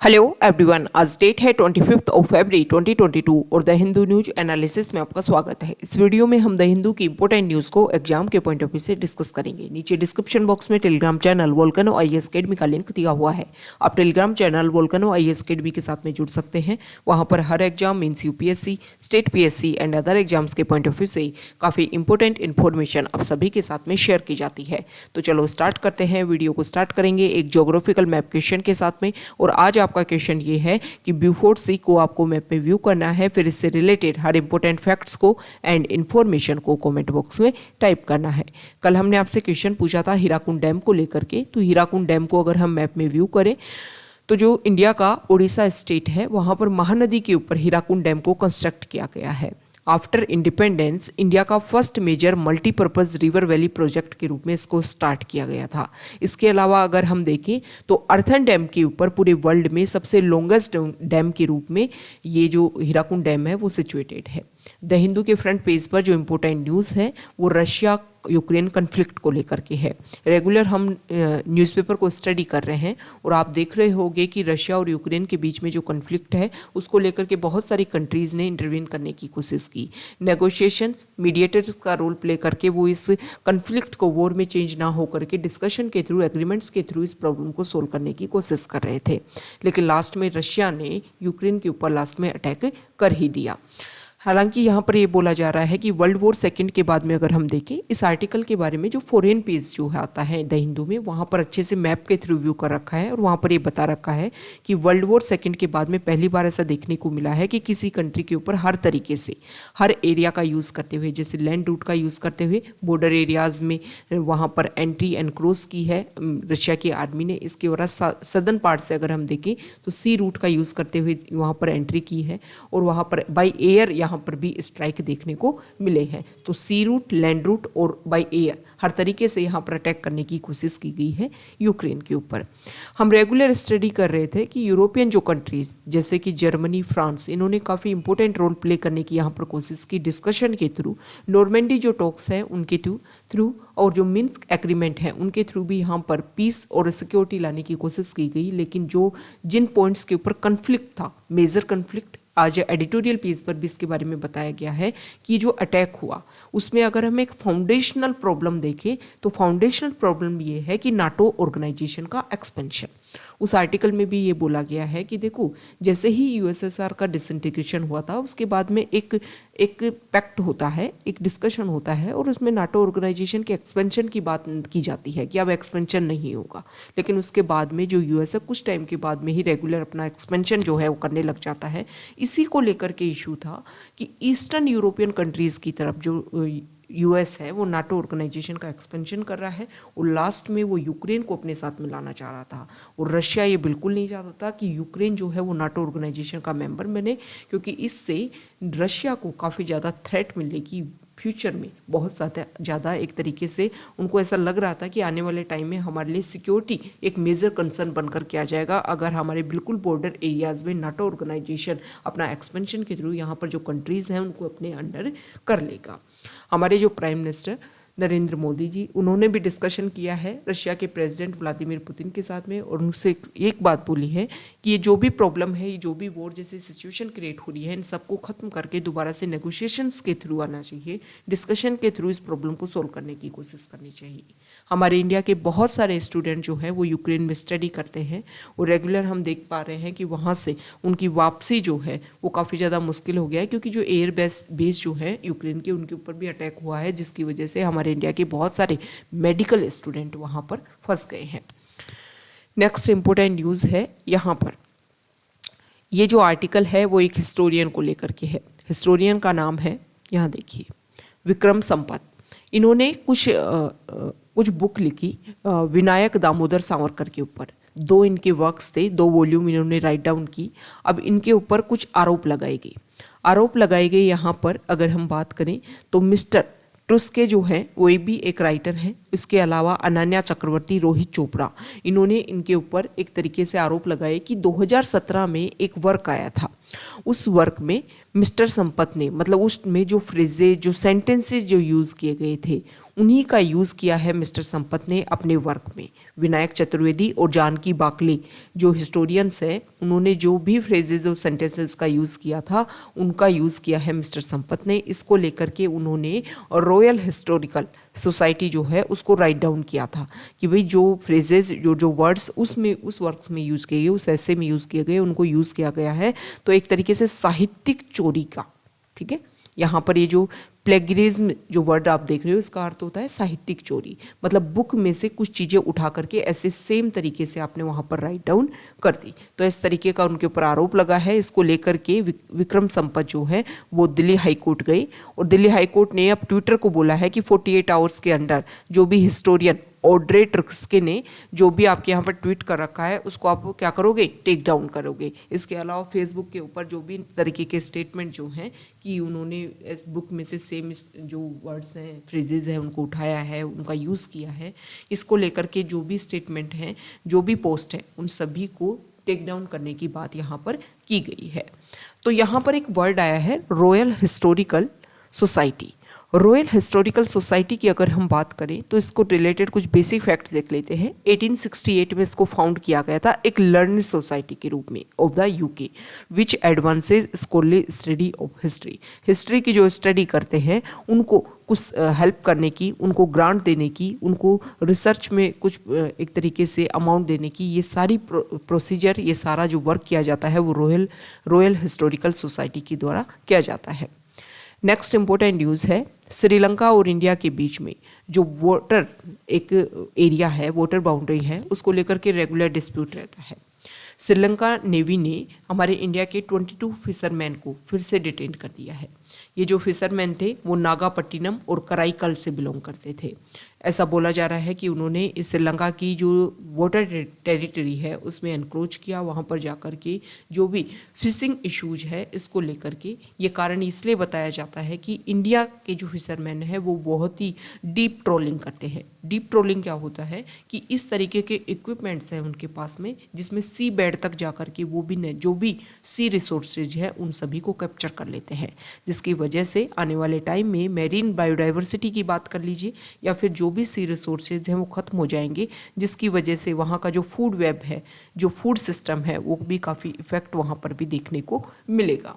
Hello everyone, आज date है 25 फरवरी 2022 और द हिंदू न्यूज एनालिसिस में आपका स्वागत है। इस वीडियो में हम द हिंदू की इंपॉर्टेंट न्यूज़ को एग्जाम के पॉइंट ऑफ व्यू से डिस्कस करेंगे। नीचे डिस्क्रिप्शन बॉक्स में Telegram channel Volcano IAS Academy का लिंक दिया हुआ है। आप Telegram channel Volcano IAS Academy के साथ में जुड़ सकते हैं। वहाँ पर हर exam means UPSC, state PSC and other exams के पॉइंट ऑफ व्यू से काफ़ी इंपॉर्टेंट इन्फॉर्मेशन आप सभी के साथ में शेयर की जाती है। तो चलो स्टार्ट करते हैं। वीडियो को स्टार्ट करेंगे एक ज्योग्राफिकल मैप क्वेश्चन के साथ में। और आज आपका क्वेश्चन ये है कि ब्यूफोर्ट सी को आपको मैप में व्यू करना है, फिर इससे रिलेटेड हर इंपॉर्टेंट फैक्ट्स को एंड इन्फॉर्मेशन को कमेंट बॉक्स में टाइप करना है। कल हमने आपसे क्वेश्चन पूछा था हीराकुंड डैम को लेकर के, तो हीराकुंड डैम को अगर हम मैप में व्यू करें तो जो इंडिया का उड़ीसा स्टेट है वहाँ पर महानदी के ऊपर हीराकुंड डैम को कंस्ट्रक्ट किया गया है। आफ्टर इंडिपेंडेंस इंडिया का first major multipurpose river valley project के रूप में इसको स्टार्ट किया गया था। इसके अलावा अगर हम देखें तो अर्थन डैम के ऊपर पूरे वर्ल्ड में सबसे लॉन्गेस्ट डैम के रूप में ये जो हीराकुंड डैम है वो सिचुएटेड है। द हिंदू के फ्रंट पेज पर जो इम्पोर्टेंट न्यूज़ है वो रशिया यूक्रेन कन्फ्लिक्ट को लेकर के है। रेगुलर हम न्यूज़पेपर को स्टडी कर रहे हैं और आप देख रहे होंगे कि रशिया और यूक्रेन के बीच में जो कन्फ्लिक्ट है उसको लेकर के बहुत सारी कंट्रीज़ ने इंटरवीन करने की कोशिश की। नेगोशिएशंस, मीडिएटर्स का रोल प्ले करके वो इस कन्फ्लिक्ट को वॉर में चेंज ना हो करके डिस्कशन के थ्रू, एग्रीमेंट्स के थ्रू इस प्रॉब्लम को सोल्व करने की कोशिश कर रहे थे। लेकिन लास्ट में रशिया ने यूक्रेन के ऊपर लास्ट में अटैक कर ही दिया। हालांकि यहाँ पर ये बोला जा रहा है कि वर्ल्ड वॉर सेकंड के बाद में अगर हम देखें इस आर्टिकल के बारे में, जो फॉरेन पेज जो है आता है द हिंदू में, वहाँ पर अच्छे से मैप के थ्रू व्यू कर रखा है और वहाँ पर ये बता रखा है कि वर्ल्ड वॉर सेकंड के बाद में पहली बार ऐसा देखने को मिला है कि किसी कंट्री के ऊपर हर तरीके से, हर एरिया का यूज़ करते हुए, जैसे लैंड रूट का यूज़ करते हुए बॉर्डर एरियाज़ में वहाँ पर एंट्री एंड क्रॉस की है रशिया की आर्मी ने। इसके बाद सदर्न पार्ट से अगर हम देखें तो सी रूट का यूज़ करते हुए वहाँ पर एंट्री की है और वहाँ पर बाई एयर यहाँ पर भी स्ट्राइक देखने को मिले हैं। तो सी रूट, लैंड रूट और बाय एयर हर तरीके से यहाँ पर अटैक करने की कोशिश की गई है यूक्रेन के ऊपर। हम रेगुलर स्टडी कर रहे थे कि यूरोपियन जो कंट्रीज जैसे कि जर्मनी, फ्रांस, इन्होंने काफ़ी इंपॉर्टेंट रोल प्ले करने की यहाँ पर कोशिश की डिस्कशन के थ्रू। नॉर्मेंडी जो टॉक्स है उनके थ्रू और जो मिन्स्क एग्रीमेंट है उनके थ्रू भी यहाँ पर पीस और सिक्योरिटी लाने की कोशिश की गई। लेकिन जिन पॉइंट्स के ऊपर कन्फ्लिक्ट था, मेजर कन्फ्लिक्ट, आज एडिटोरियल पेज पर भी इसके बारे में बताया गया है कि जो अटैक हुआ उसमें अगर हम एक फाउंडेशनल प्रॉब्लम देखें तो फाउंडेशनल प्रॉब्लम ये है कि नाटो ऑर्गेनाइजेशन का एक्सपेंशन। उस आर्टिकल में भी ये बोला गया है कि देखो, जैसे ही यूएसएसआर का डिसइंटीग्रेशन हुआ था उसके बाद में एक पैक्ट होता है, एक डिस्कशन होता है और उसमें नाटो ऑर्गेनाइजेशन के एक्सपेंशन की बात की जाती है कि अब एक्सपेंशन नहीं होगा। लेकिन उसके बाद में जो यूएसए कुछ टाइम के बाद में ही रेगुलर अपना एक्सपेंशन जो है वो करने लग जाता है। इसी को लेकर के इशू था कि ईस्टर्न यूरोपियन कंट्रीज़ की तरफ जो यूएस है वो नाटो ऑर्गेनाइजेशन का एक्सपेंशन कर रहा है और लास्ट में वो यूक्रेन को अपने साथ में लाना चाह रहा था। और रशिया ये बिल्कुल नहीं चाहता था कि यूक्रेन जो है वो नाटो ऑर्गेनाइजेशन का मेंबर बने, क्योंकि इससे रशिया को काफ़ी ज़्यादा थ्रेट मिलने की फ्यूचर में बहुत ज़्यादा एक तरीके से उनको ऐसा लग रहा था कि आने वाले टाइम में हमारे लिए सिक्योरिटी एक मेजर कंसर्न बनकर के आ जाएगा अगर हमारे बिल्कुल बॉर्डर एरियाज़ में नाटो ऑर्गेनाइजेशन अपना एक्सपेंशन के थ्रू यहाँ पर जो कंट्रीज़ हैं उनको अपने अंडर कर लेगा। हमारे जो प्राइम मिनिस्टर नरेंद्र मोदी जी, उन्होंने भी डिस्कशन किया है रशिया के प्रेसिडेंट व्लादिमीर पुतिन के साथ में और उनसे एक बात बोली है कि ये जो भी प्रॉब्लम है, ये जो भी वॉर जैसी सिचुएशन क्रिएट हो रही है, इन सबको खत्म करके दोबारा से नेगोशिएशंस के थ्रू आना चाहिए, डिस्कशन के थ्रू इस प्रॉब्लम को सोल्व करने की कोशिश करनी चाहिए। हमारे इंडिया के बहुत सारे स्टूडेंट जो है वो यूक्रेन में स्टडी करते हैं और रेगुलर हम देख पा रहे हैं कि वहाँ से उनकी वापसी जो है वो काफ़ी ज़्यादा मुश्किल हो गया है, क्योंकि जो एयर बेस जो है यूक्रेन के, उनके ऊपर भी अटैक हुआ है, जिसकी वजह से हमारे इंडिया के बहुत सारे मेडिकल स्टूडेंट वहाँ पर फंस गए हैं। नेक्स्ट इंपॉर्टेंट न्यूज़ है यहाँ पर, ये जो आर्टिकल है वो एक हिस्टोरियन को लेकर के है। हिस्टोरियन का नाम है, यहाँ देखिए, विक्रम संपत। इन्होंने कुछ बुक लिखी विनायक दामोदर सावरकर के ऊपर। 2 इनके वर्क्स थे, 2 वॉल्यूम इन्होंने राइट डाउन की। अब इनके ऊपर कुछ आरोप लगाए गए यहाँ पर अगर हम बात करें तो मिस्टर टुस्के जो है वो भी एक राइटर हैं। इसके अलावा अनन्या चक्रवर्ती, रोहित चोपड़ा, इन्होंने इनके ऊपर एक तरीके से आरोप लगाए कि 2017 में एक वर्क आया था। उस वर्क में मिस्टर संपत ने, मतलब उसमें जो फ्रेजेज, जो सेंटेंसेस जो यूज़ किए गए थे उन्हीं का यूज़ किया है मिस्टर संपत ने अपने वर्क में। विनायक चतुर्वेदी और जानकी बाकले जो हिस्टोरियंस हैं, उन्होंने जो भी फ्रेजेज और सेंटेंसेस का यूज़ किया था उनका यूज़ किया है मिस्टर संपत ने। इसको लेकर के उन्होंने रॉयल हिस्टोरिकल सोसाइटी जो है उसको राइट डाउन किया था कि भाई जो फ्रेजेज जो वर्ड्स उसमें उस वर्क्स में यूज़ किए गए, उस ऐसे में यूज़ किए गए, उनको यूज़ किया गया है। तो एक तरीके से साहित्यिक चोरी का, ठीक है, यहाँ पर ये जो प्लेगरिज्म जो वर्ड आप देख रहे हो इसका अर्थ होता है साहित्यिक चोरी, मतलब बुक में से कुछ चीज़ें उठा करके ऐसे सेम तरीके से आपने वहाँ पर राइट डाउन कर दी। तो इस तरीके का उनके ऊपर आरोप लगा है। इसको लेकर के विक्रम संपत जो है वो दिल्ली हाई कोर्ट गए और दिल्ली हाई कोर्ट ने अब ट्विटर को बोला है कि 48 आवर्स के अंदर जो भी हिस्टोरियन ऑड्रे टर्स्के ने जो भी आपके यहाँ पर ट्वीट कर रखा है उसको आप क्या करोगे, टेक डाउन करोगे। इसके अलावा फेसबुक के ऊपर जो भी तरीके के स्टेटमेंट जो हैं कि उन्होंने इस बुक में से सेम जो वर्ड्स हैं, फ्रेजेज हैं, उनको उठाया है, उनका यूज़ किया है, इसको लेकर के जो भी स्टेटमेंट हैं, जो भी पोस्ट है, उन सभी को टेक डाउन करने की बात यहाँ पर की गई है। तो यहाँ पर एक वर्ड आया है royal historical society. Royal historical society की अगर हम बात करें तो इसको रिलेटेड कुछ बेसिक फैक्ट्स देख लेते हैं। 1868 में इसको फाउंड किया गया था एक लर्निंग सोसाइटी के रूप में of the UK which advances scholarly study of history. History की जो स्टडी करते हैं उनको कुछ हेल्प करने की, उनको ग्रांट देने की, उनको रिसर्च में कुछ एक तरीके से अमाउंट देने की, ये सारी प्रोसीजर, ये सारा जो वर्क किया जाता है वो रॉयल हिस्टोरिकल सोसाइटी के द्वारा किया जाता है। नेक्स्ट इंपॉर्टेंट न्यूज़ है श्रीलंका और इंडिया के बीच में जो वाटर एक एरिया है, वाटर बाउंड्री है, उसको लेकर के रेगुलर डिस्प्यूट रहता है। श्रीलंका नेवी ने हमारे इंडिया के 22 फिशरमैन को फिर से डिटेन कर दिया है। ये जो फिशरमैन थे वो नागापट्टिनम और कराईकल से बिलोंग करते थे। ऐसा बोला जा रहा है कि उन्होंने इस श्रीलंका की जो वाटर टेरिटरी है उसमें एनक्रोच किया, वहाँ पर जाकर के जो भी फिशिंग इश्यूज है इसको लेकर के ये कारण इसलिए बताया जाता है कि इंडिया के जो फिशरमैन है वो बहुत ही डीप ट्रोलिंग करते हैं। डीप ट्रोलिंग क्या होता है कि इस तरीके के इक्विपमेंट्स हैं उनके पास में जिसमें सी बेड तक जाकर के वो भी जो भी सी रिसोर्सेज है उन सभी को कैप्चर कर लेते हैं, जिसकी वजह से आने वाले टाइम में मैरीन बायोडाइवर्सिटी की बात कर लीजिए या फिर जो भी सी रिसोर्सेज हैं वो ख़त्म हो जाएंगे, जिसकी वजह से वहाँ का जो फूड वेब है, जो फूड सिस्टम है वो भी काफ़ी इफेक्ट वहाँ पर भी देखने को मिलेगा।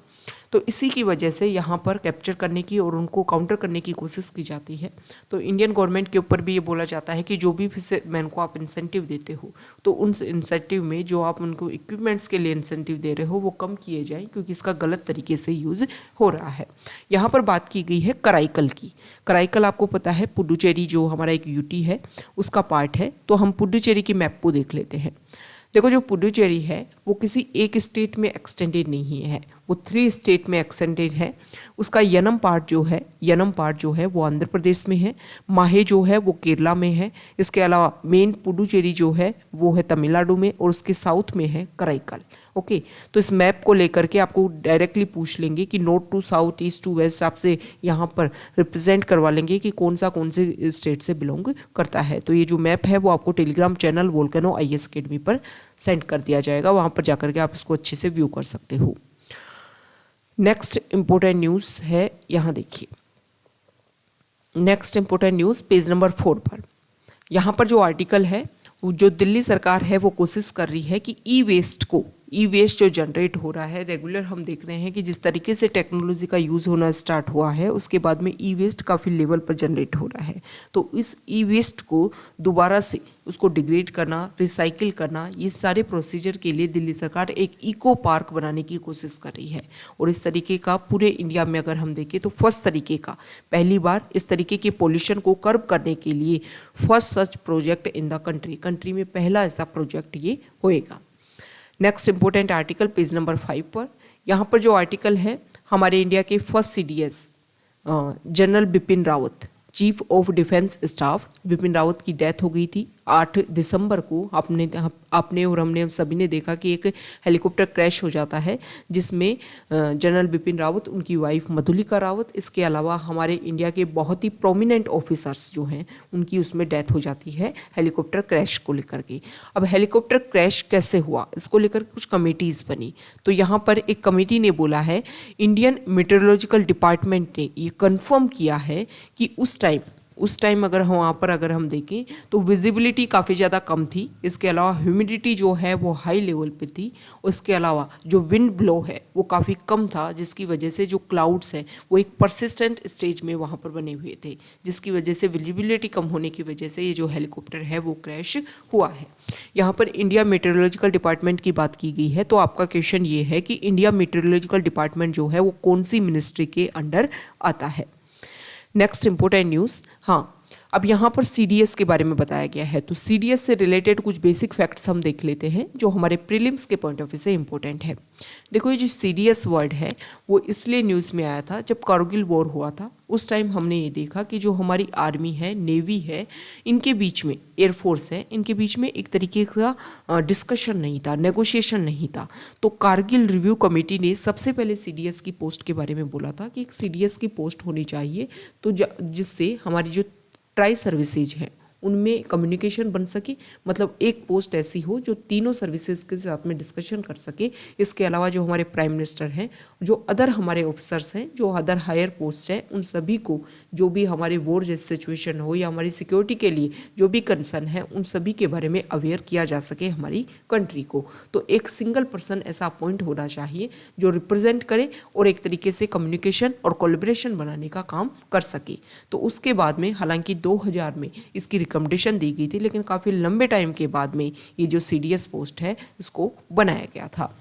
तो इसी की वजह से यहाँ पर कैप्चर करने की और उनको काउंटर करने की कोशिश की जाती है। तो इंडियन गवर्नमेंट के ऊपर भी ये बोला जाता है कि जो भी फिशरमैन को आप इंसेंटिव देते हो तो उन इंसेंटिव में जो आप उनको इक्विपमेंट्स के लिए इंसेंटिव दे रहे हो वो कम किए जाएं, क्योंकि इसका गलत तरीके से यूज़ हो रहा है। यहाँ पर बात की गई है कराईकल की। कराईकल आपको पता है पुडुचेरी जो हमारा एक यूटी है उसका पार्ट है। तो हम पुडुचेरी की मैप को देख लेते हैं। देखो जो पुडुचेरी है वो किसी एक स्टेट में एक्सटेंडेड नहीं है, वो 3 स्टेट में एक्सटेंडेड है। उसका यनम पार्ट जो है वो आंध्र प्रदेश में है, माहे जो है वो केरला में है। इसके अलावा मेन पुडुचेरी जो है वो है तमिलनाडु में और उसके साउथ में है कराईकल। ओके, तो इस मैप को लेकर के आपको डायरेक्टली पूछ लेंगे कि north to south, east to west, आपसे यहाँ पर रिप्रेजेंट करवा लेंगे कि कौन से स्टेट से बिलोंग करता है। तो ये जो मैप है वो आपको Telegram channel volcano IAS academy पर सेंड कर दिया जाएगा, वहाँ पर जाकर के आप इसको अच्छे से व्यू कर सकते हो। नेक्स्ट इंपॉर्टेंट न्यूज़ है, यहाँ देखिए next important news page number 4 पर। यहाँ पर जो आर्टिकल है जो दिल्ली सरकार है वो कोशिश कर रही है कि ई वेस्ट जो जनरेट हो रहा है, रेगुलर हम देख रहे हैं कि जिस तरीके से टेक्नोलॉजी का यूज़ होना स्टार्ट हुआ है उसके बाद में ई वेस्ट काफ़ी लेवल पर जनरेट हो रहा है। तो इस ई वेस्ट को दोबारा से उसको डिग्रेड करना, रिसाइकिल करना, ये सारे प्रोसीजर के लिए दिल्ली सरकार एक इको पार्क बनाने की कोशिश कर रही है। और इस तरीके का पूरे इंडिया में अगर हम देखें तो फर्स्ट तरीके का, पहली बार इस तरीके के पोल्यूशन को कर्ब करने के लिए first such project in the country में पहला ऐसा प्रोजेक्ट ये होएगा। Next important article page number 5 पर। यहाँ पर जो आर्टिकल है हमारे इंडिया के first CDS general Bipin Rawat, chief of defence staff Bipin Rawat की डेथ हो गई थी 8 दिसंबर को। आपने और हमने सभी ने देखा कि एक हेलीकॉप्टर क्रैश हो जाता है जिसमें जनरल बिपिन रावत, उनकी वाइफ मधुलिका रावत, इसके अलावा हमारे इंडिया के बहुत ही प्रोमिनेंट ऑफिसर्स जो हैं उनकी उसमें डेथ हो जाती है हेलीकॉप्टर क्रैश को लेकर के। अब हेलीकॉप्टर क्रैश कैसे हुआ इसको लेकर कुछ कमेटीज़ बनी। तो यहाँ पर एक कमेटी ने बोला है, इंडियन मेट्रोलॉजिकल डिपार्टमेंट ने ये कन्फर्म किया है कि उस टाइम अगर हम वहाँ पर अगर हम देखें तो विजिबिलिटी काफ़ी ज़्यादा कम थी। इसके अलावा ह्यूमिडिटी जो है वो हाई लेवल पे थी। उसके अलावा जो विंड ब्लो है वो काफ़ी कम था, जिसकी वजह से जो क्लाउड्स हैं वो एक परसिस्टेंट स्टेज में वहाँ पर बने हुए थे, जिसकी वजह से विजिबिलिटी कम होने की वजह से ये जो हेलीकॉप्टर है वो क्रैश हुआ है। यहाँ पर इंडिया मेट्रोलॉजिकल डिपार्टमेंट की बात की गई है, तो आपका क्वेश्चन ये है कि इंडिया मेट्रोलॉजिकल डिपार्टमेंट जो है वो कौन सी मिनिस्ट्री के अंडर आता है। नेक्स्ट इंपॉर्टेंट न्यूज़, हाँ अब यहाँ पर CDS के बारे में बताया गया है, तो CDS से रिलेटेड कुछ बेसिक फैक्ट्स हम देख लेते हैं जो हमारे प्रीलिम्स के पॉइंट ऑफ व्यू से इंपॉर्टेंट है। देखो ये जो CDS वर्ड है वो इसलिए न्यूज़ में आया था जब कारगिल वॉर हुआ था। उस टाइम हमने ये देखा कि जो हमारी आर्मी है, नेवी है, इनके बीच में, एयरफोर्स है, इनके बीच में एक तरीके का डिस्कशन नहीं था, नेगोशिएशन नहीं था। तो कारगिल रिव्यू कमेटी ने सबसे पहले CDS की पोस्ट के बारे में बोला था कि एक CDS की पोस्ट होनी चाहिए, तो जिससे हमारी जो ट्राई सर्विसेज हैं उनमें कम्युनिकेशन बन सके, मतलब एक पोस्ट ऐसी हो जो तीनों सर्विसेज के साथ में डिस्कशन कर सके। इसके अलावा जो हमारे प्राइम मिनिस्टर हैं, जो अदर हमारे ऑफिसर्स हैं, जो अदर हायर पोस्ट हैं, उन सभी को जो भी हमारे वॉर जैसी सिचुएशन हो या हमारी सिक्योरिटी के लिए जो भी कंसर्न है उन सभी के बारे में अवेयर किया जा सके हमारी कंट्री को। तो एक सिंगल पर्सन ऐसा अपॉइंट होना चाहिए जो रिप्रेजेंट करे और एक तरीके से कम्युनिकेशन और कोलैबोरेशन बनाने का काम कर सके। तो उसके बाद में हालांकि 2000 में इसकी रिकमेंडेशन दी गई थी, लेकिन काफ़ी लंबे टाइम के बाद में ये जो CDS पोस्ट है इसको बनाया गया था।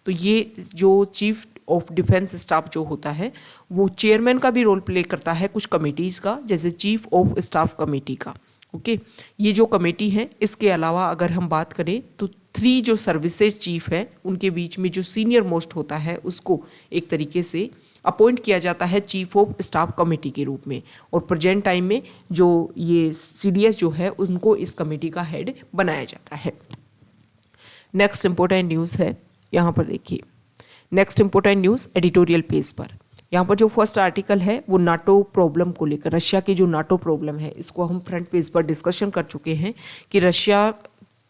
तो ये जो चीफ ऑफ डिफेंस स्टाफ जो होता है वो चेयरमैन का भी रोल प्ले करता है कुछ कमेटीज़ का, जैसे चीफ ऑफ स्टाफ कमेटी का। ओके, ये जो कमेटी है, इसके अलावा अगर हम बात करें तो 3 जो सर्विसेज चीफ है उनके बीच में जो सीनियर मोस्ट होता है उसको एक तरीके से अपॉइंट किया जाता है चीफ ऑफ स्टाफ कमेटी के रूप में, और प्रेजेंट टाइम में जो ये CDS जो है उनको इस कमेटी का हेड बनाया जाता है। नेक्स्ट इंपॉर्टेंट न्यूज़ है, यहाँ पर देखिए, next important news editorial page पर। यहाँ पर जो फर्स्ट आर्टिकल है वो नाटो प्रॉब्लम को लेकर, रशिया की जो नाटो प्रॉब्लम है इसको हम फ्रंट पेज पर डिस्कशन कर चुके हैं कि रशिया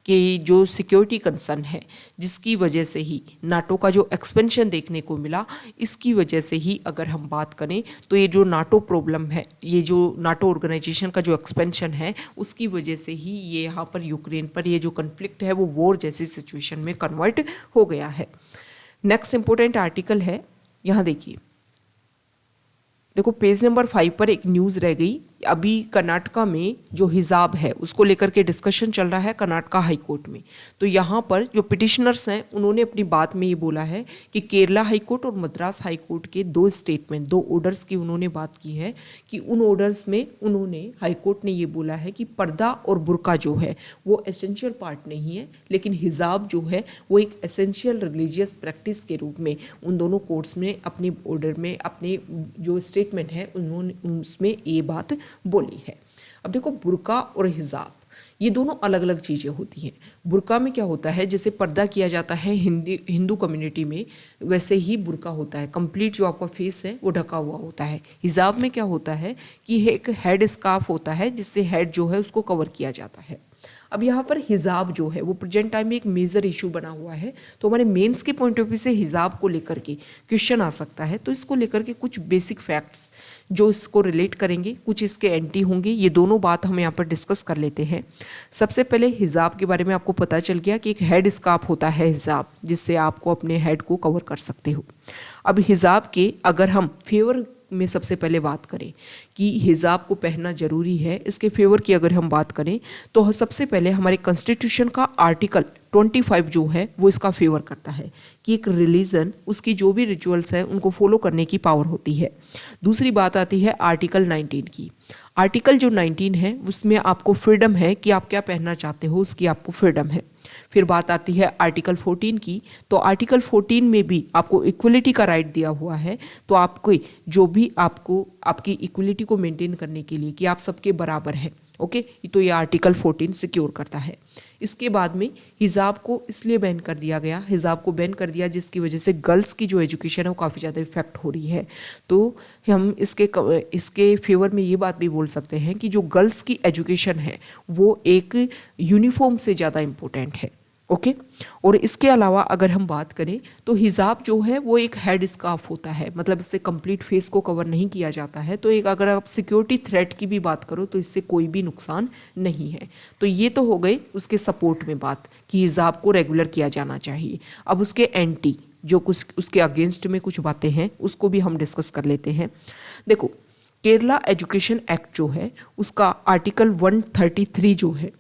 कि जो सिक्योरिटी कंसर्न है जिसकी वजह से ही नाटो का जो एक्सपेंशन देखने को मिला, इसकी वजह से ही अगर हम बात करें तो ये जो नाटो प्रॉब्लम है, ये जो नाटो ऑर्गेनाइजेशन का जो एक्सपेंशन है उसकी वजह से ही ये यहाँ पर यूक्रेन पर ये जो कन्फ्लिक्ट है वो वॉर जैसी सिचुएशन में कन्वर्ट हो गया है। नेक्स्ट इंपॉर्टेंट आर्टिकल है, यहाँ देखिए, देखो पेज नंबर 5 पर एक न्यूज़ रह गई। अभी कर्नाटका में जो हिजाब है उसको लेकर के डिस्कशन चल रहा है कर्नाटका हाई कोर्ट में। तो यहाँ पर जो पिटिशनर्स हैं उन्होंने अपनी बात में ये बोला है कि केरला हाई कोर्ट और मद्रास हाई कोर्ट के 2 स्टेटमेंट, 2 ऑर्डर्स की उन्होंने बात की है कि उन ऑर्डर्स में उन्होंने, हाई कोर्ट ने ये बोला है कि पर्दा और बुर्का जो है वो एसेंशियल पार्ट नहीं है, लेकिन हिजाब जो है वो एक एसेंशियल रिलीजियस प्रैक्टिस के रूप में उन दोनों कोर्ट्स में अपने ऑर्डर में, अपने जो स्टेटमेंट है उन्होंने उसमें ये बात बोली है। अब देखो बुर्का और हिजाब ये दोनों अलग अलग चीज़ें होती हैं। बुर्का में क्या होता है, जैसे पर्दा किया जाता है हिंदू कम्युनिटी में, वैसे ही बुर्का होता है, कंप्लीट जो आपका फेस है वो ढका हुआ होता है। हिजाब में क्या होता है कि एक हेड स्कार्फ होता है जिससे हेड जो है उसको कवर किया जाता है। अब यहाँ पर हिजाब जो है वो प्रेजेंट टाइम में एक मेजर इशू बना हुआ है, तो हमारे मेंस के पॉइंट ऑफ व्यू से हिजाब को लेकर के क्वेश्चन आ सकता है। तो इसको लेकर के कुछ बेसिक फैक्ट्स जो इसको रिलेट करेंगे, कुछ इसके एंटी होंगे, ये दोनों बात हम यहाँ पर डिस्कस कर लेते हैं। सबसे पहले हिजाब के बारे में आपको पता चल गया कि एक हेड स्कार्फ होता है हिजाब, जिससे आपको अपने हेड को कवर कर सकते हो। अब हिजाब के अगर हम फेवर में सबसे पहले बात करें कि हिजाब को पहनना जरूरी है, इसके फेवर की अगर हम बात करें तो सबसे पहले हमारे कॉन्स्टिट्यूशन का आर्टिकल 25 जो है वो इसका फेवर करता है कि एक रिलीजन उसकी जो भी रिचुअल्स है उनको फॉलो करने की पावर होती है। दूसरी बात आती है आर्टिकल 19 की। आर्टिकल जो 19 है उसमें आपको फ्रीडम है कि आप क्या पहनना चाहते हो, उसकी आपको फ्रीडम है। फिर बात आती है आर्टिकल 14 की, तो आर्टिकल 14 में भी आपको इक्वलिटी का राइट दिया हुआ है। तो आपको जो भी आपको आपकी इक्वलिटी को मेंटेन करने के लिए कि आप सबके बराबर हैं, ओके, तो ये आर्टिकल 14 सिक्योर करता है। इसके बाद में हिजाब को इसलिए बैन कर दिया गया, हिजाब को बैन कर दिया जिसकी वजह से गर्ल्स की जो एजुकेशन है वो काफ़ी ज़्यादा इफेक्ट हो रही है। तो हम इसके फेवर में ये बात भी बोल सकते हैं कि जो गर्ल्स की एजुकेशन है वो एक यूनिफॉर्म से ज़्यादा इम्पोर्टेंट है। ओके। और इसके अलावा अगर हम बात करें तो हिजाब जो है वो एक हेड स्कार्फ होता है, मतलब इससे कंप्लीट फेस को कवर नहीं किया जाता है। तो एक अगर आप सिक्योरिटी थ्रेट की भी बात करो तो इससे कोई भी नुकसान नहीं है। तो ये तो हो गई उसके सपोर्ट में बात कि हिजाब को रेगुलर किया जाना चाहिए। अब उसके एंटी जो कुछ उसके अगेंस्ट में कुछ बातें हैं उसको भी हम डिस्कस कर लेते हैं। देखो, केरला एजुकेशन एक्ट जो है उसका आर्टिकल 133 जो है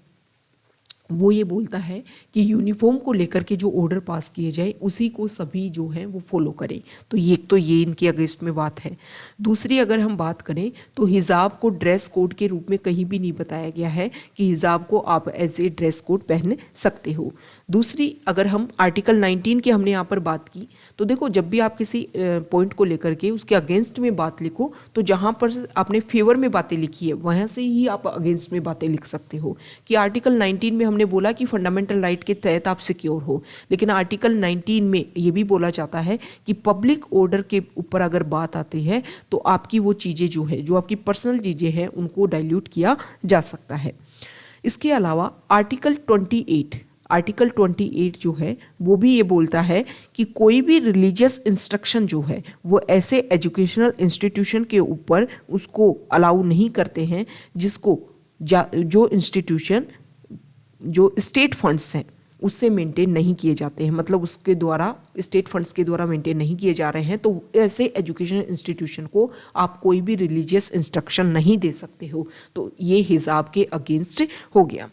वो ये बोलता है कि यूनिफॉर्म को लेकर के जो ऑर्डर पास किए जाए उसी को सभी जो हैं वो फॉलो करें। तो ये इनके अगेंस्ट में बात है। दूसरी अगर हम बात करें तो हिजाब को ड्रेस कोड के रूप में कहीं भी नहीं बताया गया है कि हिजाब को आप एज ए ड्रेस कोड पहन सकते हो। दूसरी अगर हम आर्टिकल 19 की हमने यहाँ पर बात की तो देखो, जब भी आप किसी पॉइंट को लेकर के उसके अगेंस्ट में बात लिखो तो जहाँ पर आपने फेवर में बातें लिखी है वहाँ से ही आप अगेंस्ट में बातें लिख सकते हो। कि आर्टिकल 19 में हमने बोला कि फंडामेंटल राइट के तहत आप सिक्योर हो, लेकिन आर्टिकल 19 में ये भी बोला जाता है कि पब्लिक ऑर्डर के ऊपर अगर बात आती है तो आपकी वो चीज़ें जो है, जो आपकी पर्सनल चीज़ें हैं, उनको डाइल्यूट किया जा सकता है। इसके अलावा आर्टिकल 28 जो है वो भी ये बोलता है कि कोई भी रिलीजियस इंस्ट्रक्शन जो है वो ऐसे एजुकेशनल इंस्टीट्यूशन के ऊपर उसको अलाउ नहीं करते हैं जिसको जो इंस्टीट्यूशन जो स्टेट फंड्स हैं उससे मेंटेन नहीं किए जाते हैं, मतलब उसके द्वारा स्टेट फंड्स के द्वारा मेंटेन नहीं किए जा रहे हैं। तो ऐसे एजुकेशन इंस्टीट्यूशन को आप कोई भी रिलीजियस इंस्ट्रक्शन नहीं दे सकते हो। तो ये हिजाब के अगेंस्ट हो गया।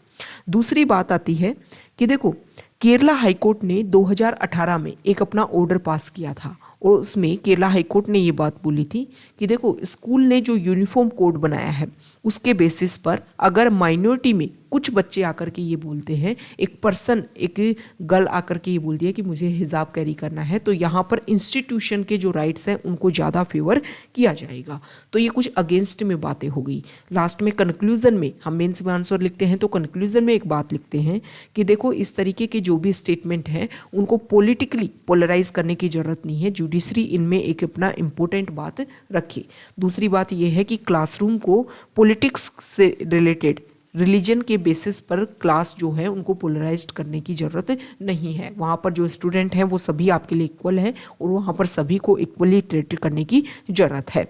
दूसरी बात आती है कि देखो, केरला हाईकोर्ट ने 2018 में एक अपना ऑर्डर पास किया था और उसमें केरला हाईकोर्ट ने ये बात बोली थी कि देखो, स्कूल ने जो यूनिफॉर्म कोड बनाया है उसके बेसिस पर अगर माइनॉरिटी में कुछ बच्चे आकर के ये बोलते हैं, एक गर्ल आकर के ये बोलती है कि मुझे हिजाब कैरी करना है, तो यहाँ पर इंस्टीट्यूशन के जो राइट्स हैं उनको ज़्यादा फेवर किया जाएगा। तो ये कुछ अगेंस्ट में बातें हो गई। लास्ट में कंक्लूजन में हम मेंस में आंसर लिखते हैं तो कंक्लूजन में एक बात लिखते हैं कि देखो, इस तरीके के जो भी स्टेटमेंट हैं उनको पॉलिटिकली पोलराइज करने की जरूरत नहीं है। जुडिशरी इनमें एक अपना इंपॉर्टेंट बात रखे। दूसरी बात यह है कि क्लासरूम को पॉलिटिक्स से रिलेटेड रिलीजन के बेसिस पर क्लास जो है उनको पोलराइज्ड करने की ज़रूरत नहीं है। वहाँ पर जो स्टूडेंट हैं वो सभी आपके लिए इक्वल हैं और वहाँ पर सभी को इक्वली ट्रीट करने की ज़रूरत है।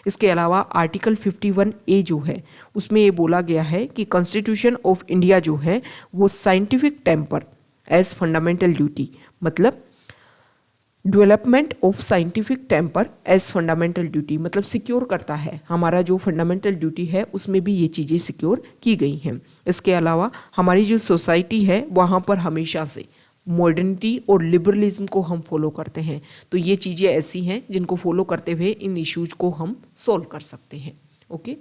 इसके अलावा आर्टिकल 51A जो है उसमें ये बोला गया है कि कॉन्स्टिट्यूशन ऑफ इंडिया जो है वो scientific temper as fundamental duty, मतलब development of scientific temper as fundamental duty, मतलब सिक्योर करता है। हमारा जो फंडामेंटल ड्यूटी है उसमें भी ये चीज़ें सिक्योर की गई हैं। इसके अलावा हमारी जो सोसाइटी है वहाँ पर हमेशा से मॉडर्निटी और लिबरलिज्म को हम फॉलो करते हैं। तो ये चीज़ें ऐसी हैं जिनको फॉलो करते हुए इन इश्यूज को हम सॉल्व कर सकते हैं। ओके,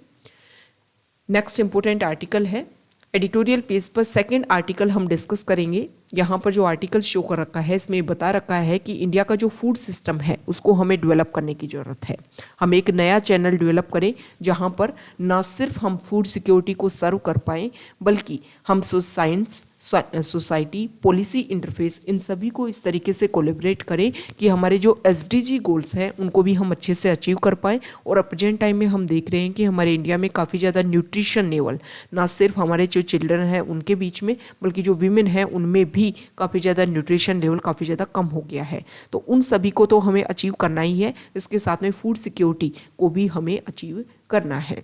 नेक्स्ट इंपॉर्टेंट आर्टिकल है एडिटोरियल पेज पर सेकंड आर्टिकल हम डिस्कस करेंगे। यहाँ पर जो आर्टिकल शो कर रखा है इसमें बता रखा है कि इंडिया का जो फूड सिस्टम है उसको हमें डेवलप करने की ज़रूरत है। हम एक नया चैनल डेवलप करें जहाँ पर ना सिर्फ हम फूड सिक्योरिटी को सर्व कर पाएँ बल्कि हम साइंस, सोसाइटी, पॉलिसी इंटरफेस इन सभी को इस तरीके से कोलैबोरेट करें कि हमारे जो SDG गोल्स हैं उनको भी हम अच्छे से अचीव कर पाएँ। और प्रेजेंट टाइम में हम देख रहे हैं कि हमारे इंडिया में काफ़ी ज़्यादा न्यूट्रिशन लेवल ना सिर्फ हमारे जो चिल्ड्रन हैं उनके बीच में बल्कि जो वीमेन हैं उनमें भी काफ़ी ज़्यादा न्यूट्रिशन लेवल काफ़ी ज़्यादा कम हो गया है। तो उन सभी को तो हमें अचीव करना ही है, इसके साथ में फूड सिक्योरिटी को भी हमें अचीव करना है।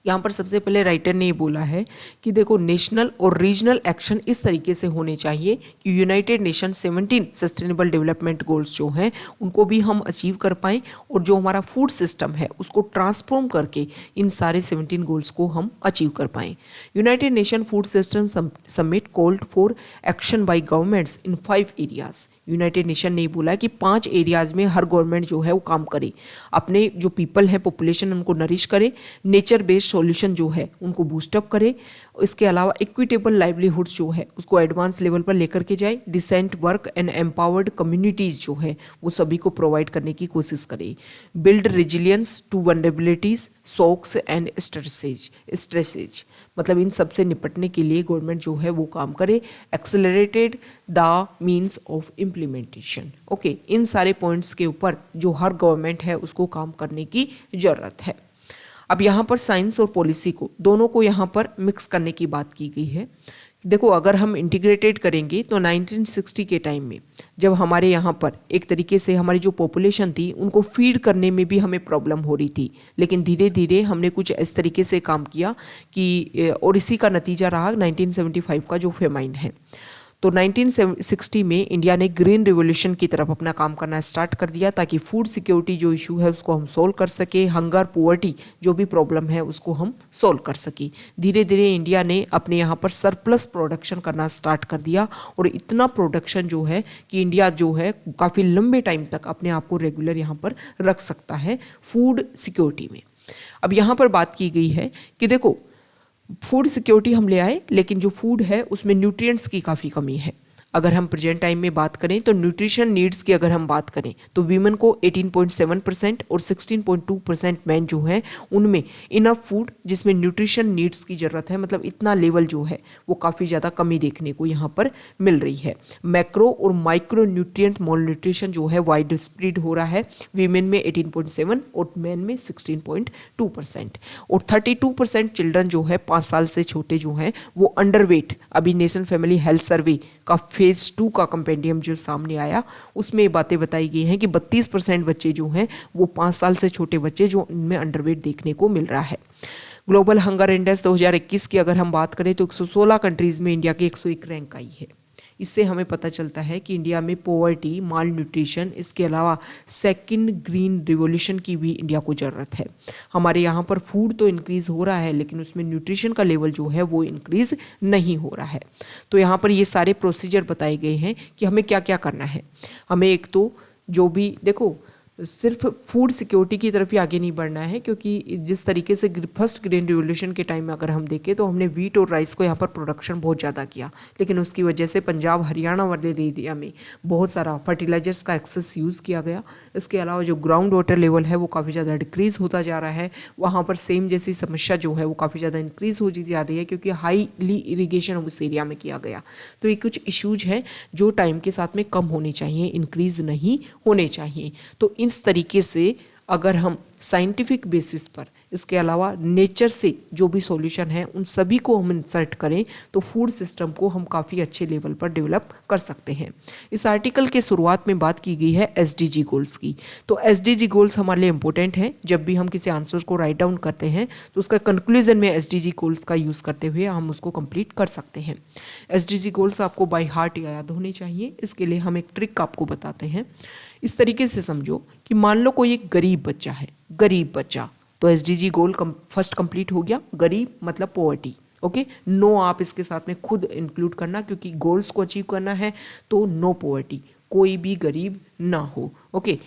यहाँ पर सबसे पहले राइटर ने ये बोला है कि देखो, नेशनल और रीजनल एक्शन इस तरीके से होने चाहिए कि United nation 17 sustainable development goals जो हैं उनको भी हम अचीव कर पाएँ और जो हमारा फूड सिस्टम है उसको ट्रांसफॉर्म करके इन सारे 17 गोल्स को हम अचीव कर पाएँ। United nation food system summit called for action by governments in 5 areas. United nation ने बोला है कि 5 एरियाज में हर गवर्नमेंट जो है वो काम करे, अपने जो पीपल है, पॉपुलेशन, उनको नरिश करे, नेचर बेस्ड सॉल्यूशन जो है उनको बूस्टअप करे। इसके अलावा इक्विटेबल लाइवलीहुड्स जो है उसको एडवांस लेवल पर लेकर के जाए। Decent work and empowered communities जो है वो सभी को प्रोवाइड करने की कोशिश करे। Build resilience to vulnerabilities, shocks and stresses, मतलब इन सब से निपटने के लिए गवर्नमेंट जो है वो काम करे। Accelerated the means of implementation. Okay, इन सारे पॉइंट्स के ऊपर जो हर गवर्नमेंट है उसको काम करने की ज़रूरत है। अब यहाँ पर साइंस और पॉलिसी को दोनों को यहाँ पर मिक्स करने की बात की गई है। देखो अगर हम इंटीग्रेटेड करेंगे तो 1960 के टाइम में जब हमारे यहाँ पर एक तरीके से हमारी जो पॉपुलेशन थी उनको फीड करने में भी हमें प्रॉब्लम हो रही थी, लेकिन धीरे धीरे हमने कुछ इस तरीके से काम किया कि और इसी का नतीजा रहा 1975 का जो फेमाइन है। तो 1960 में इंडिया ने ग्रीन रिवॉल्यूशन की तरफ अपना काम करना स्टार्ट कर दिया ताकि फूड सिक्योरिटी जो इशू है उसको हम सोल्व कर सके, हंगर पुअर्टी जो भी प्रॉब्लम है उसको हम सोल्व कर सके। धीरे धीरे इंडिया ने अपने यहाँ पर सरप्लस प्रोडक्शन करना स्टार्ट कर दिया और इतना प्रोडक्शन जो है कि इंडिया जो है काफ़ी लंबे टाइम तक अपने आप को रेगुलर यहाँ पर रख सकता है फूड सिक्योरिटी में। अब यहाँ पर बात की गई है कि देखो फूड सिक्योरिटी हम ले आए, लेकिन जो फूड है उसमें न्यूट्रिएंट्स की काफ़ी कमी है। अगर हम प्रेजेंट टाइम में बात करें तो न्यूट्रिशन नीड्स की अगर हम बात करें तो वीमेन को 18.7% और 16.2% मैन जो हैं उनमें इनफ फूड जिसमें न्यूट्रिशन नीड्स की ज़रूरत है, मतलब इतना लेवल जो है वो काफ़ी ज़्यादा कमी देखने को यहाँ पर मिल रही है। मैक्रो और माइक्रो न्यूट्रिएंट मॉल न्यूट्रिशन जो है वाइड स्प्रेड हो रहा है, वीमेन में 18.7 और मैन में 16.2%। और 32% चिल्ड्रन जो है 5 साल से छोटे जो हैं वो अंडरवेट। अभी नेशनल फैमिली हेल्थ सर्वे का फेज 2 का कंपेंडियम जो सामने आया उसमें ये बातें बताई गई हैं कि 32% बच्चे जो हैं वो 5 साल से छोटे बच्चे जो इनमें अंडरवेट देखने को मिल रहा है। ग्लोबल हंगर इंडेक्स 2021 की अगर हम बात करें तो 116 कंट्रीज में इंडिया की 101 रैंक आई है। इससे हमें पता चलता है कि इंडिया में पॉवर्टी, माल न्यूट्रिशन, इसके अलावा सेकंड ग्रीन रिवॉल्यूशन की भी इंडिया को ज़रूरत है। हमारे यहाँ पर फूड तो इंक्रीज़ हो रहा है लेकिन उसमें न्यूट्रिशन का लेवल जो है वो इंक्रीज़ नहीं हो रहा है। तो यहाँ पर ये सारे प्रोसीजर बताए गए हैं कि हमें क्या क्या करना है। हमें एक तो जो भी देखो सिर्फ फूड सिक्योरिटी की तरफ ही आगे नहीं बढ़ना है, क्योंकि जिस तरीके से फर्स्ट ग्रीन रिवॉल्यूशन के टाइम में अगर हम देखें तो हमने वीट और राइस को यहाँ पर प्रोडक्शन बहुत ज़्यादा किया, लेकिन उसकी वजह से पंजाब हरियाणा वाले एरिया में बहुत सारा फर्टिलाइजर्स का एक्सेस यूज़ किया गया। इसके अलावा जो ग्राउंड वाटर लेवल है वो काफ़ी ज़्यादा डिक्रीज़ होता जा रहा है। वहाँ पर सेम जैसी समस्या जो है वो काफ़ी ज़्यादा इंक्रीज़ होती जा रही है क्योंकि हाईली इरीगेशन उस एरिया में किया गया। तो ये कुछ इश्यूज हैं जो टाइम के साथ में कम होने चाहिए, इंक्रीज़ नहीं होने चाहिए। तो इस तरीके से अगर हम साइंटिफिक बेसिस पर, इसके अलावा नेचर से जो भी सॉल्यूशन है उन सभी को हम इंसर्ट करें तो फूड सिस्टम को हम काफ़ी अच्छे लेवल पर डेवलप कर सकते हैं। इस आर्टिकल के शुरुआत में बात की गई है एसडीजी गोल्स की। तो एसडीजी गोल्स हमारे लिए इंपॉर्टेंट हैं। जब भी हम किसी आंसर को राइट डाउन करते हैं तो उसका कंक्लूजन में एसडीजी गोल्स का यूज़ करते हुए हम उसको कंप्लीट कर सकते हैं। एसडीजी गोल्स आपको बाय हार्ट याद होने चाहिए। इसके लिए हम एक ट्रिक आपको बताते हैं। इस तरीके से समझो कि मान लो कोई एक गरीब बच्चा है, गरीब बच्चा, तो एसडीजी गोल फर्स्ट कंप्लीट हो गया। गरीब मतलब पॉवर्टी, ओके। नो आप इसके साथ में खुद इंक्लूड करना क्योंकि गोल्स को अचीव करना है तो नो पॉवर्टी, कोई भी गरीब ना हो, ओके।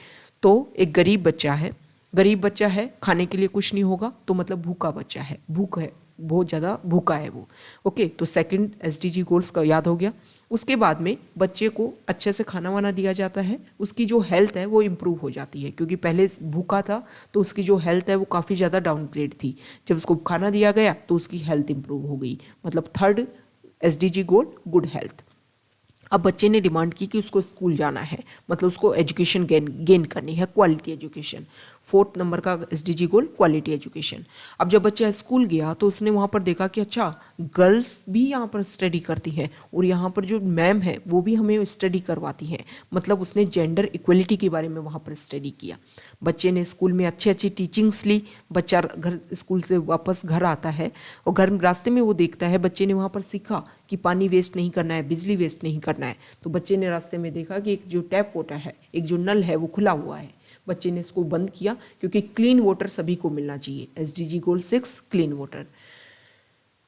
तो एक गरीब बच्चा है, गरीब बच्चा है, खाने के लिए कुछ नहीं होगा तो मतलब भूखा बच्चा है, भूख है, बहुत ज़्यादा भूखा है वो, ओके। तो सेकंड एसडीजी गोल्स का याद हो गया। उसके बाद में बच्चे को अच्छे से खाना वाना दिया जाता है, उसकी जो हेल्थ है वो इम्प्रूव हो जाती है क्योंकि पहले भूखा था तो उसकी जो हेल्थ है वो काफ़ी ज़्यादा डाउनग्रेड थी। जब उसको खाना दिया गया तो उसकी हेल्थ इम्प्रूव हो गई, मतलब थर्ड एसडीजी गोल गुड हेल्थ। अब बच्चे ने डिमांड की कि उसको स्कूल जाना है, मतलब उसको एजुकेशन गेन करनी है, क्वालिटी एजुकेशन। फोर्थ नंबर का एसडीजी गोल क्वालिटी एजुकेशन। अब जब बच्चा स्कूल गया तो उसने वहाँ पर देखा कि अच्छा गर्ल्स भी यहाँ पर स्टडी करती हैं और यहाँ पर जो मैम है वो भी हमें स्टडी करवाती हैं, मतलब उसने जेंडर इक्वलिटी के बारे में वहाँ पर स्टडी किया। बच्चे ने स्कूल में अच्छी अच्छी टीचिंग्स ली। बच्चा घर स्कूल से वापस घर आता है और घर रास्ते में वो देखता है, बच्चे ने वहाँ पर सीखा कि पानी वेस्ट नहीं करना है, बिजली वेस्ट नहीं करना है। तो बच्चे ने रास्ते में देखा कि एक जो टैप वाटर है, एक जो नल है वो खुला हुआ है। बच्चे ने इसको बंद किया क्योंकि क्लीन वाटर सभी को मिलना चाहिए। एसडीजी गोल 6 क्लीन वाटर।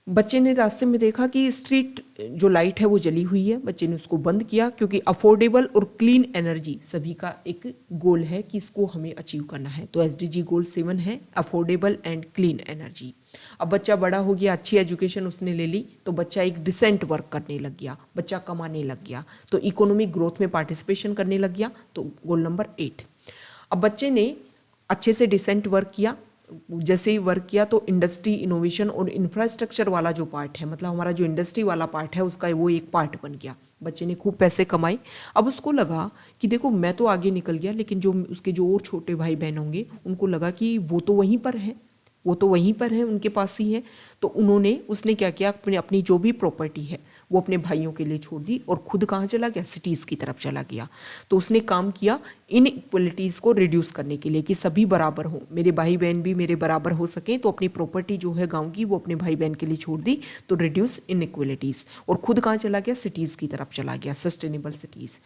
बच्चे ने रास्ते में देखा कि स्ट्रीट जो लाइट है वो जली हुई है, बच्चे ने उसको बंद किया क्योंकि अफोर्डेबल और क्लीन एनर्जी सभी का एक गोल है कि इसको हमें अचीव करना है। तो एसडीजी गोल 7 है अफोर्डेबल एंड क्लीन एनर्जी। अब बच्चा बड़ा हो गया, अच्छी एजुकेशन उसने ले ली तो बच्चा एक डिसेंट वर्क करने लग गया, बच्चा कमाने लग गया, तो इकोनॉमिक ग्रोथ में पार्टिसिपेशन करने लग गया, तो गोल नंबर 8। अब बच्चे ने अच्छे से डिसेंट वर्क किया, जैसे ही वर्क किया तो इंडस्ट्री, इनोवेशन और इंफ्रास्ट्रक्चर वाला जो पार्ट है, मतलब हमारा जो इंडस्ट्री वाला पार्ट है उसका वो एक पार्ट बन गया। बच्चे ने खूब पैसे कमाए। अब उसको लगा कि देखो मैं तो आगे निकल गया, लेकिन जो उसके जो और छोटे भाई बहन होंगे उनको लगा कि वो तो वहीं पर है, वो तो वहीं पर है, उनके पास ही है। तो उसने क्या किया, अपनी जो भी प्रॉपर्टी है वो अपने भाइयों के लिए छोड़ दी और खुद कहाँ चला गया, सिटीज़ की तरफ चला गया। तो उसने काम किया इनइक्वलिटीज़ को रिड्यूस करने के लिए कि सभी बराबर हों, मेरे भाई बहन भी मेरे बराबर हो सकें। तो अपनी प्रॉपर्टी जो है गाँव की वो अपने भाई बहन के लिए छोड़ दी, तो रिड्यूस इनइक्वलिटीज़। और खुद कहाँ चला गया, सिटीज़ की तरफ चला गया, सस्टेनेबल सिटीज़।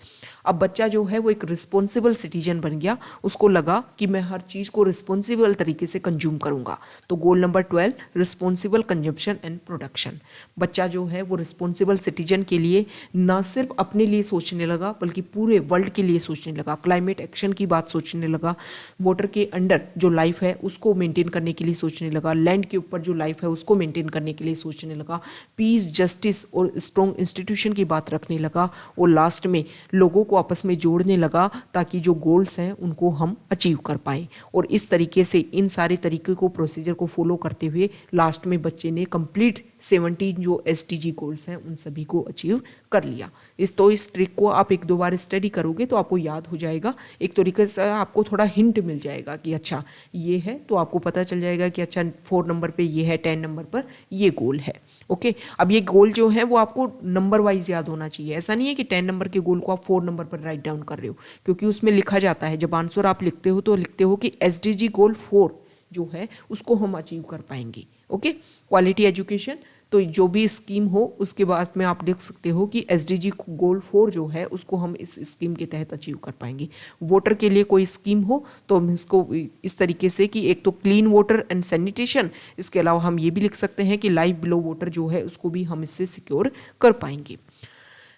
अब बच्चा जो है वो एक रिस्पॉन्सिबल सिटीजन बन गया, उसको लगा कि मैं हर चीज़ को रिस्पॉन्सिबल तरीके से कंज्यूम करूंगा। तो goal number 12, responsible consumption and production. बच्चा जो है वो रिस्पॉन्सिबल सिटीजन के लिए ना सिर्फ अपने लिए सोचने लगा बल्कि पूरे वर्ल्ड के लिए सोचने लगा, क्लाइमेट एक्शन की बात सोचने लगा, वाटर के अंडर जो लाइफ है उसको मेंटेन करने के लिए सोचने लगा, लैंड के ऊपर जो लाइफ है उसको मेंटेन करने के लिए सोचने लगा, पीस, जस्टिस और स्ट्रॉन्ग इंस्टीट्यूशन की बात रखने लगा, और लास्ट में लोगों को आपस में जोड़ने लगा ताकि जो गोल्स हैं उनको हम अचीव कर पाएँ। और इस तरीके से इन सारे तरीके को, प्रोसीजर को फॉलो करते हुए लास्ट में बच्चे ने कंप्लीट 17 जो SDG गोल्स हैं उन सभी को अचीव कर लिया। इस ट्रिक को आप 1-2 बार स्टडी करोगे तो आपको याद हो जाएगा, एक तरीके से आपको थोड़ा हिंट मिल जाएगा कि अच्छा ये है, तो आपको पता चल जाएगा कि अच्छा 4 नंबर पे ये है, 10 नंबर पर ये गोल है। ओके, अब ये गोल जो है वो आपको नंबर वाइज याद होना चाहिए। ऐसा नहीं है कि 10 नंबर के गोल को आप 4 नंबर पर राइट डाउन कर रहे हो, क्योंकि उसमें लिखा जाता है, जब आंसर आप लिखते हो तो लिखते हो कि SDG गोल 4 जो है उसको हम अचीव कर पाएंगे। ओके, क्वालिटी एजुकेशन, तो जो भी स्कीम हो उसके बाद में आप लिख सकते हो कि SDG गोल 4 जो है उसको हम इस स्कीम के तहत अचीव कर पाएंगे। वाटर के लिए कोई स्कीम हो तो हम इसको इस तरीके से कि एक तो क्लीन वाटर एंड सैनिटेशन, इसके अलावा हम ये भी लिख सकते हैं कि लाइफ बिलो वाटर जो है उसको भी हम इससे सिक्योर कर पाएंगे।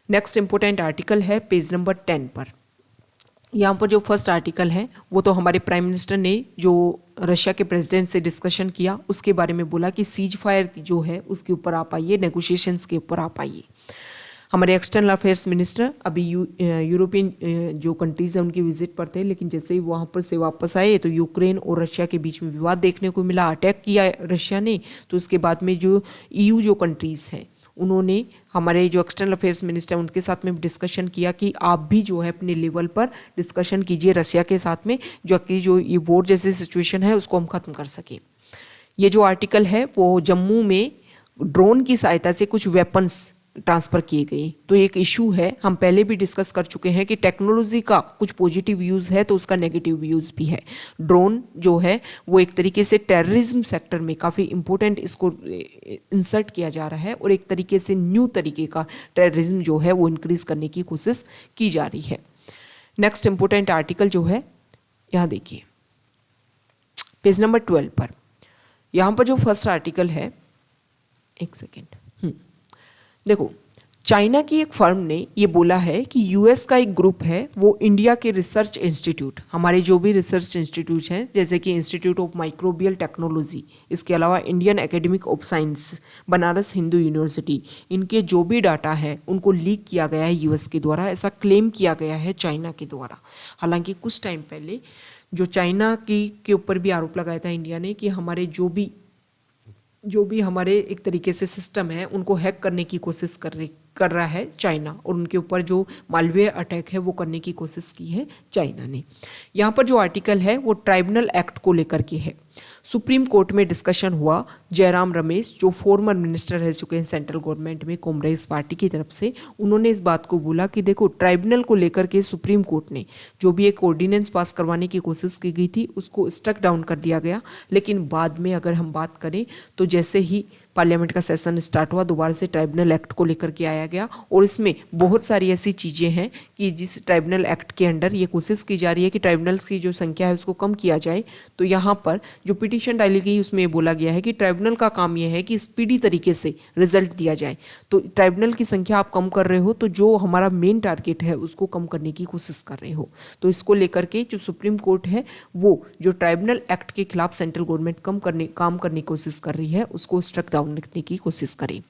नेक्स्ट इंपॉर्टेंट आर्टिकल है पेज नंबर 10 पर। यहाँ पर जो फर्स्ट आर्टिकल है वो तो हमारे प्राइम मिनिस्टर ने जो रशिया के प्रेसिडेंट से डिस्कशन किया उसके बारे में बोला कि सीज फायर जो है उसके ऊपर आप आइए, नेगोशिएशंस के ऊपर आप आइए। हमारे एक्सटर्नल अफेयर्स मिनिस्टर अभी यूरोपियन जो कंट्रीज हैं उनकी विजिट पर थे, लेकिन जैसे ही वहाँ पर से वापस आए तो यूक्रेन और रशिया के बीच में विवाद देखने को मिला, अटैक किया रशिया ने। तो उसके बाद में जो EU जो कंट्रीज़ हैं उन्होंने हमारे जो एक्सटर्नल अफेयर्स मिनिस्टर उनके साथ में डिस्कशन किया कि आप भी जो है अपने लेवल पर डिस्कशन कीजिए रशिया के साथ में, जो कि जो ये वॉर जैसी सिचुएशन है उसको हम खत्म कर सकें। ये जो आर्टिकल है वो जम्मू में ड्रोन की सहायता से कुछ वेपन्स ट्रांसफ़र किए गए, तो एक इशू है, हम पहले भी डिस्कस कर चुके हैं कि टेक्नोलॉजी का कुछ पॉजिटिव यूज़ है तो उसका नेगेटिव यूज़ भी है। ड्रोन जो है वो एक तरीके से टेररिज्म सेक्टर में काफ़ी इंपॉर्टेंट इसको इंसर्ट किया जा रहा है और एक तरीके से न्यू तरीके का टेररिज्म जो है वो इंक्रीज़ करने की कोशिश की जा रही है। नेक्स्ट इंपॉर्टेंट आर्टिकल जो है यहाँ देखिए पेज नंबर 12 पर। यहाँ पर जो फर्स्ट आर्टिकल है, एक सेकेंड, देखो, चाइना की एक फर्म ने ये बोला है कि US का एक ग्रुप है वो इंडिया के रिसर्च इंस्टीट्यूट, हमारे जो भी रिसर्च इंस्टीट्यूट हैं जैसे कि इंस्टीट्यूट ऑफ माइक्रोबियल टेक्नोलॉजी, इसके अलावा Indian academic of science, Banaras Hindu university, इनके जो भी डाटा है उनको लीक किया गया है US के द्वारा, ऐसा क्लेम किया गया है चाइना के द्वारा। हालांकि कुछ टाइम पहले जो चाइना के ऊपर भी आरोप लगाया था इंडिया ने कि हमारे जो भी हमारे एक तरीके से सिस्टम है उनको हैक करने की कोशिश कर रहा है चाइना, और उनके ऊपर जो मालवेयर अटैक है वो करने की कोशिश की है चाइना ने। यहाँ पर जो आर्टिकल है वो ट्राइब्यूनल एक्ट को लेकर के है। सुप्रीम कोर्ट में डिस्कशन हुआ, जयराम रमेश जो फॉर्मर मिनिस्टर रह चुके हैं सेंट्रल गवर्नमेंट में कांग्रेस पार्टी की तरफ से, उन्होंने इस बात को बोला कि देखो ट्राइब्यूनल को लेकर के सुप्रीम कोर्ट ने जो भी एक ऑर्डिनेंस पास करवाने की कोशिश की गई थी उसको स्ट्रक डाउन कर दिया गया। लेकिन बाद में अगर हम बात करें तो जैसे ही पार्लियामेंट का सेशन स्टार्ट हुआ दोबारा से ट्राइब्यूनल एक्ट को लेकर के आया गया, और इसमें बहुत सारी ऐसी चीज़ें हैं कि जिस ट्राइब्यूनल एक्ट के अंडर ये कोशिश की जा रही है कि ट्राइब्यूनल्स की जो संख्या है उसको कम किया जाए। तो यहाँ पर जो पिटीशन डाली गई उसमें बोला गया है कि ट्राइब्यूनल का काम यह है कि स्पीडी तरीके से रिजल्ट दिया जाए। तो ट्राइब्यूनल की संख्या आप कम कर रहे हो तो जो हमारा मेन टारगेट है उसको कम करने की कोशिश कर रहे हो। तो इसको लेकर के जो सुप्रीम कोर्ट है वो जो ट्राइब्यूनल एक्ट के खिलाफ सेंट्रल गवर्नमेंट काम करने की कोशिश कर रही है उसको स्ट्रक डाउन रखने की कोशिश करें।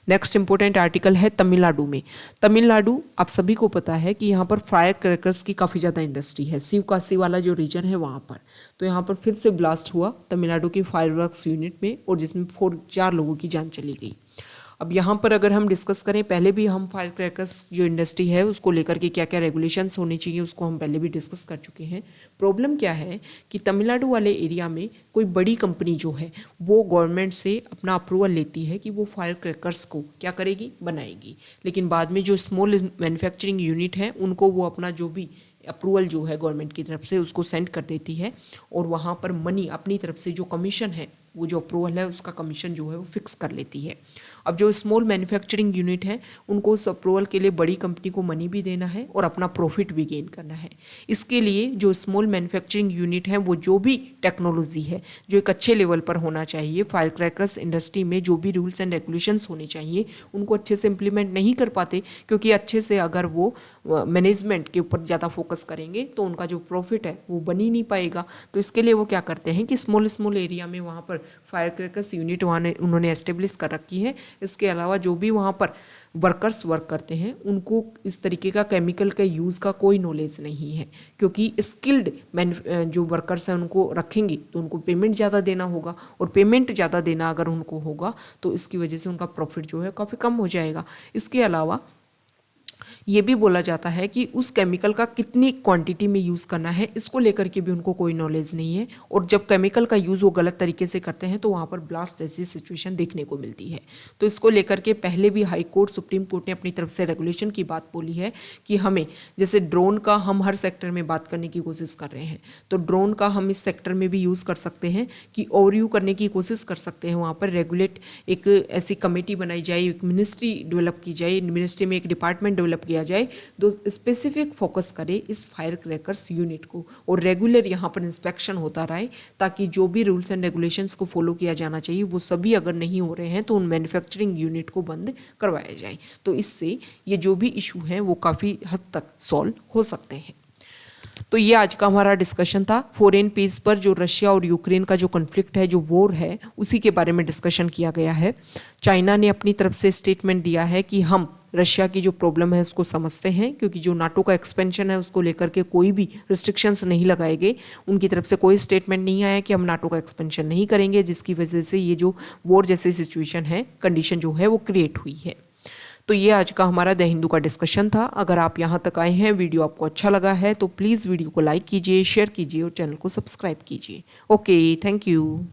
नेक्स्ट इंपॉर्टेंट आर्टिकल है तमिलनाडु में। तमिलनाडु आप सभी को पता है कि यहाँ पर फायर क्रैकर्स की काफ़ी ज़्यादा इंडस्ट्री है, शिवकाशी वाला जो रीजन है वहाँ पर। तो यहाँ पर फिर से ब्लास्ट हुआ तमिलनाडु की फायरवर्क्स यूनिट में, और जिसमें 4 लोगों की जान चली गई। अब यहाँ पर अगर हम डिस्कस करें, पहले भी हम फायर क्रैकर्स जो इंडस्ट्री है उसको लेकर के क्या क्या रेगुलेशंस होने चाहिए उसको हम पहले भी डिस्कस कर चुके हैं। प्रॉब्लम क्या है कि तमिलनाडु वाले एरिया में कोई बड़ी कंपनी जो है वो गवर्नमेंट से अपना अप्रूवल लेती है कि वो फायर क्रैकर्स को क्या करेगी, बनाएगी, लेकिन बाद में जो स्मॉल मैन्युफैक्चरिंग यूनिट है उनको वो अपना जो भी अप्रूवल जो है गवर्नमेंट की तरफ से उसको सेंड कर देती है और वहाँ पर मनी अपनी तरफ से जो कमीशन है, वो जो अप्रूवल है उसका कमीशन जो है वो फिक्स कर लेती है। अब जो स्मॉल मैन्युफैक्चरिंग यूनिट है उनको उस अप्रूवल के लिए बड़ी कंपनी को मनी भी देना है और अपना प्रॉफिट भी गेन करना है। इसके लिए जो स्मॉल मैन्युफैक्चरिंग यूनिट है वो जो भी टेक्नोलॉजी है जो एक अच्छे लेवल पर होना चाहिए, फायर क्रैकर्स इंडस्ट्री में जो भी रूल्स एंड रेगुलेशंस होने चाहिए उनको अच्छे से इम्प्लीमेंट नहीं कर पाते, क्योंकि अच्छे से अगर वो मैनेजमेंट के ऊपर ज़्यादा फोकस करेंगे तो उनका जो प्रॉफिट है वो बन ही नहीं पाएगा। तो इसके लिए वो क्या करते हैं कि स्मॉल एरिया में वहाँ पर फायर क्रैकर्स यूनिट उन्होंने एस्टेब्लिश कर रखी है। इसके अलावा जो भी वहाँ पर वर्कर्स वर्क करते हैं उनको इस तरीके का केमिकल का यूज़ का कोई नॉलेज नहीं है, क्योंकि स्किल्ड जो वर्कर्स हैं उनको रखेंगे तो उनको पेमेंट ज़्यादा देना होगा, और पेमेंट ज़्यादा देना अगर उनको होगा तो इसकी वजह से उनका प्रॉफिट जो है काफ़ी कम हो जाएगा। इसके अलावा ये भी बोला जाता है कि उस केमिकल का कितनी क्वांटिटी में यूज़ करना है इसको लेकर के भी उनको कोई नॉलेज नहीं है, और जब केमिकल का यूज़ वो गलत तरीके से करते हैं तो वहाँ पर ब्लास्ट जैसी सिचुएशन देखने को मिलती है। तो इसको लेकर के पहले भी हाई कोर्ट, सुप्रीम कोर्ट ने अपनी तरफ से रेगुलेशन की बात बोली है कि हमें, जैसे ड्रोन का हम हर सेक्टर में बात करने की कोशिश कर रहे हैं, तो ड्रोन का हम इस सेक्टर में भी यूज़ कर सकते हैं कि ओवरव्यू करने की कोशिश कर सकते हैं। वहाँ पर रेगुलेट एक ऐसी कमेटी बनाई जाए, एक मिनिस्ट्री डेवलप की जाए, मिनिस्ट्री में एक डिपार्टमेंट डेवलप किया जाए जो स्पेसिफिक फोकस करे इस फायर क्रैकर्स यूनिट को, और रेगुलर यहाँ पर इंस्पेक्शन होता रहे, ताकि जो भी रूल्स एंड रेगुलेशंस को फॉलो किया जाना चाहिए वो सभी अगर नहीं हो रहे हैं तो उन मैन्युफैक्चरिंग यूनिट को बंद करवाया जाए। तो इससे ये जो भी इशू हैं वो काफ़ी हद तक सॉल्व हो सकते हैं। तो ये आज का हमारा डिस्कशन था फॉरेन पेज पर, जो रशिया और यूक्रेन का जो कॉन्फ्लिक्ट है, जो वॉर है, उसी के बारे में डिस्कशन किया गया है। चाइना ने अपनी तरफ से स्टेटमेंट दिया है कि हम रशिया की जो प्रॉब्लम है उसको समझते हैं, क्योंकि जो नाटो का एक्सपेंशन है उसको लेकर के कोई भी रिस्ट्रिक्शंस नहीं लगाए गए, उनकी तरफ से कोई स्टेटमेंट नहीं आया कि हम नाटो का एक्सपेंशन नहीं करेंगे, जिसकी वजह से ये जो वॉर जैसी सिचुएशन है, कंडीशन जो है वो क्रिएट हुई है। तो ये आज का हमारा द हिंदू का डिस्कशन था। अगर आप यहाँ तक आए हैं, वीडियो आपको अच्छा लगा है तो प्लीज़ वीडियो को लाइक कीजिए, शेयर कीजिए और चैनल को सब्सक्राइब कीजिए। Okay, thank you.